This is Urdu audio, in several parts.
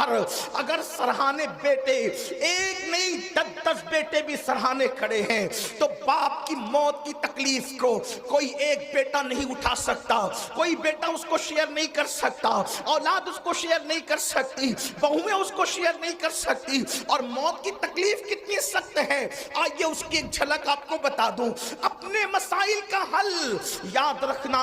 اکبر، اگر سرہانے بیٹے ایک نہیں 10 بیٹے بھی سرہانے کھڑے ہیں تو باپ کی موت کی تکلیف کو کوئی ایک بیٹا نہیں اٹھا سکتا، کوئی بیٹا اس کو شیئر نہیں کر سکتا، اولاد اس کو شیئر نہیں کر سکتی، بہویں اس کو شیئر نہیں کر سکتی۔ اور موت کی تکلیف کتنی سخت ہے، آئیے اس کی ایک جھلک آپ کو بتا دوں۔ اپنے مسائل کا حل یاد رکھنا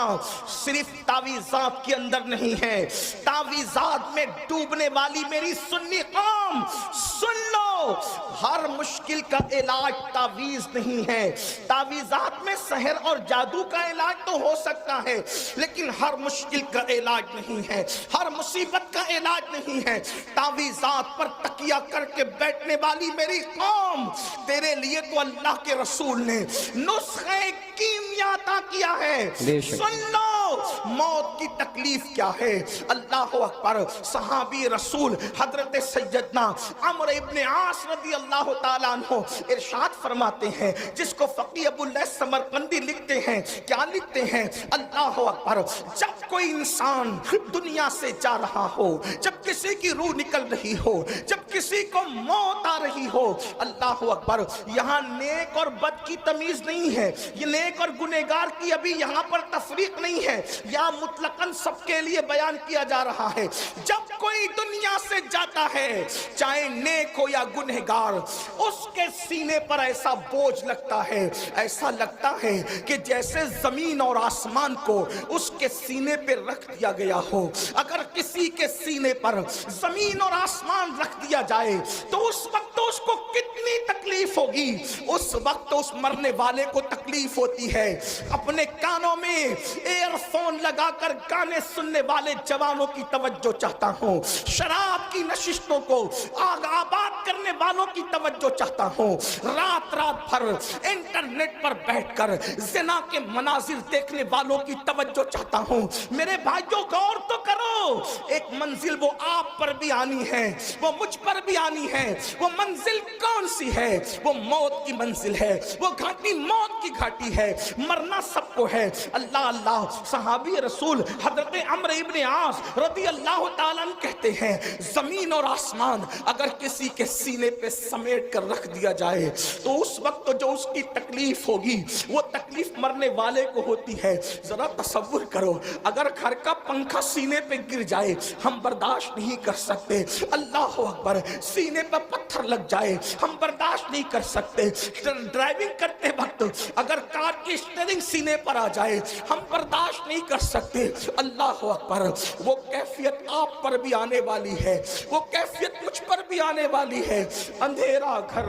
صرف تعویذات کے اندر نہیں ہے۔ تعویذات میں ڈوبنے والی میری سنی قوم سن لو، ہر مشکل کا علاج تعویذ نہیں ہے۔ تعویذات میں سحر اور جادو کا علاج تو ہو سکتا ہے، لیکن ہر مشکل کا علاج نہیں ہے، ہر مصیبت کا علاج نہیں ہے۔ تعویذات پر تکیہ کر کے بیٹھنے والی میری قوم، تیرے لیے تو اللہ کے رسول نے نسخہ کیمیا عطا کیا ہے۔ سن لو موت کی تکلیف کیا ہے۔ اللہ اکبر۔ صحابی رسول حضرت سیدنا عمرو ابن عاص رضی اللہ تعالیٰ عنہ ارشاد فرماتے ہیں، جس کو فقی ابو اللیث سمرقندی لکھتے ہیں، کیا لکھتے ہیں؟ اللہ اکبر، جب کوئی انسان دنیا سے جا رہا ہو، جب کسی کی روح نکل رہی ہو، جب کسی کو موت آ رہی ہو، اللہ اکبر، یہاں نیک اور بد کی تمیز نہیں ہے، یہ نیک اور گنہگار کی ابھی یہاں پر تفریق نہیں ہے، یا مطلقاً سب کے لیے بیان کیا جا رہا ہے۔ جب کوئی دنیا سے جاتا ہے، چاہے نیک ہو یا گنہگار، اس کے سینے پر ایسا بوجھ لگتا ہے، ایسا لگتا ہے کہ جیسے زمین اور آسمان کو اس کے سینے پہ رکھ دیا گیا ہو۔ اگر کسی کے سینے پر زمین اور آسمان رکھ دیا جائے تو اس وقت تو اس کو کتنی تکلیف ہوگی، اس وقت تو اس مرنے والے کو تکلیف ہوتی ہے۔ اپنے کانوں میں ایئر فون لگا کر گانے سننے والے جوانوں کی توجہ چاہتا ہوں، شراب کی نشستوں کو آگ آباد کرنے والوں کی توجہ چاہتا ہوں، رات رات بھر انٹرنیٹ پر بیٹھ کر زنا کے مناظر دیکھنے والوں کی توجہ چاہتا ہوں۔ میرے بھائیوں غور تو کرو، ایک منزل وہ آپ پر بھی آنی ہے، وہ مجھ پر بھی آنی ہے۔ وہ منزل کون سی ہے؟ وہ موت کی منزل ہے، وہ گھاٹی موت کی گھاٹی ہے، مرنا سب کو ہے۔ اللہ اللہ، صحابی رسول حضرت عمرو ابن عاص رضی اللہ تعالیٰ عنہ کہتے ہیں، زمین اور آسمان اگر کسی کے سینے پہ سمیٹ کر رکھ دیا جائے تو اس وقت جو اس کی تکلیف ہوگی وہ تکلیف مرنے والے کو ہوتی ہے۔ ذرا تصور کرو، اگر گھر کا پنکھا سینے پہ گر جائے ہم برداشت نہیں کر سکتے، اللہ اکبر، سینے پہ پتھر لگ جائے ہم برداشت نہیں کر سکتے، ڈرائیونگ کرتے وقت اگر کار کی اسٹیئرنگ سینے پر آ جائے ہم برداشت نہیں کر سکتے۔ اللہ اکبر، وہ کیفیت آپ پر بھی آنے والی ہے، وہ کیفیت مجھ پر بھی آنے والی ہے۔ اندھیرا گھر،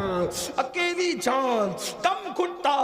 اکیلی جان، دم گھٹتا،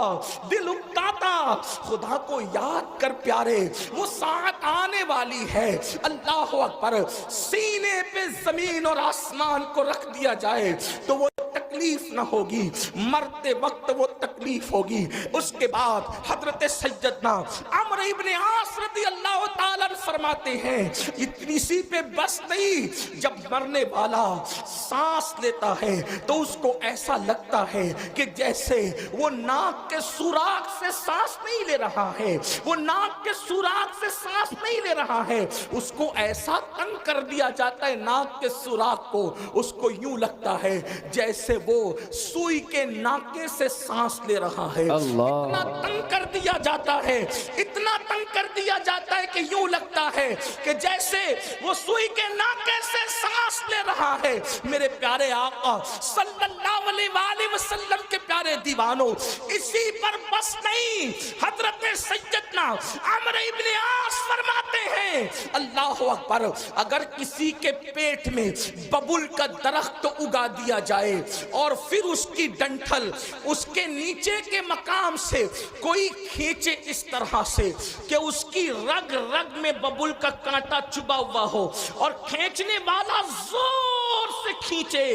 دل اکتاتا، خدا کو یاد کر پیارے، وہ ساعت آنے والی ہے۔ اللہ اکبر، سینے پہ زمین اور آسمان کو رکھ دیا جائے تو وہ تکلیف نہ ہوگی، مرتے وقت وہ تکلیف ہوگی۔ اس کے بعد حضرت سیدنا عمرو ابن عاص رضی اللہ تعالیٰ فرماتے ہیں، اتنی سی پہ بس نہیں، جب مرنے والا سانس لیتا ہے تو اس کو ایسا لگتا ہے کہ جیسے وہ ناک کے سوراخ سے سانس نہیں لے رہا ہے، وہ ناک کے سوراخ سے سانس نہیں لے رہا ہے، اس کو ایسا تنگ کر دیا جاتا ہے ناک کے سوراخ کو، اس کو یوں لگتا ہے جیسے وہ سوئی کے ناکے سے سانس لے رہا ہے۔ اتنا تنگ کر دیا جاتا ہے، اتنا تنگ کر دیا جاتا ہے کہ یوں لگتا ہے کہ جیسے وہ سوئی کے ناکے سے سانس لے رہا ہے۔ میرے پیارے آقا صلی اللہ علیہ وآلہ وسلم کے پیارے دیوانوں، اسی پر بس نہیں، حضرت سیدنا عمرو ابن عاص فرماتے ہیں، اللہ اکبر، اگر کسی کے پیٹ میں ببول کا درخت اگا دیا جائے اور پھر اس کی ڈنٹھل اس کے نیچے کے مقام سے کوئی کھینچے اس طرح سے کہ اس کی رگ رگ میں ببول کا کانٹا چبا ہوا ہو اور کھینچنے والا زور سے کھینچے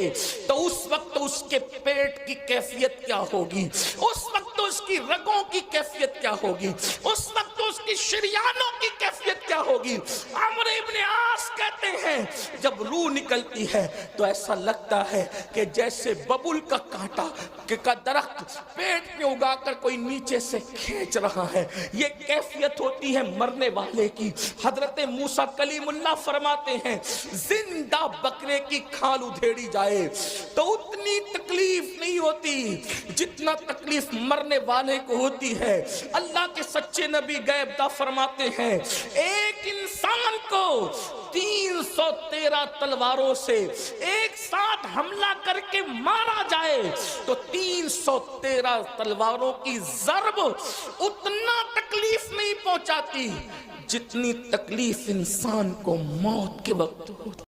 تو اس وقت اس کے پیٹ کی کیفیت کیا ہوگی، اس وقت اس کی رگوں کی کیفیت کیا ہوگی، اس وقت اس کی شریانوں کی کیفیت کیا ہوگی؟ عمرو ابن عاص کہتے ہیں جب روح نکلتی ہے تو ایسا لگتا ہے کہ جیسے ببول کا کانٹا کا درخت پیٹ میں اگا کر کوئی نیچے سے کھینچ رہا ہے، یہ کیفیت ہوتی ہے مرنے والے کی۔ حضرت موسیٰ کلیم اللہ فرماتے ہیں زندہ بکرے کی کھال ادھیڑی جائے تو اتنی تکلیف نہیں ہوتی جتنا تکلیف مرنے والے کو ہوتی ہے۔ اللہ کے سچے نبی غیب داں فرماتے ہیں ایک انسان کو 313 تلواروں سے ایک ساتھ حملہ کر کے مارا جائے تو 313 تلواروں کی ضرب اتنا تکلیف نہیں پہنچاتی جتنی تکلیف انسان کو موت کے وقت ہوتی۔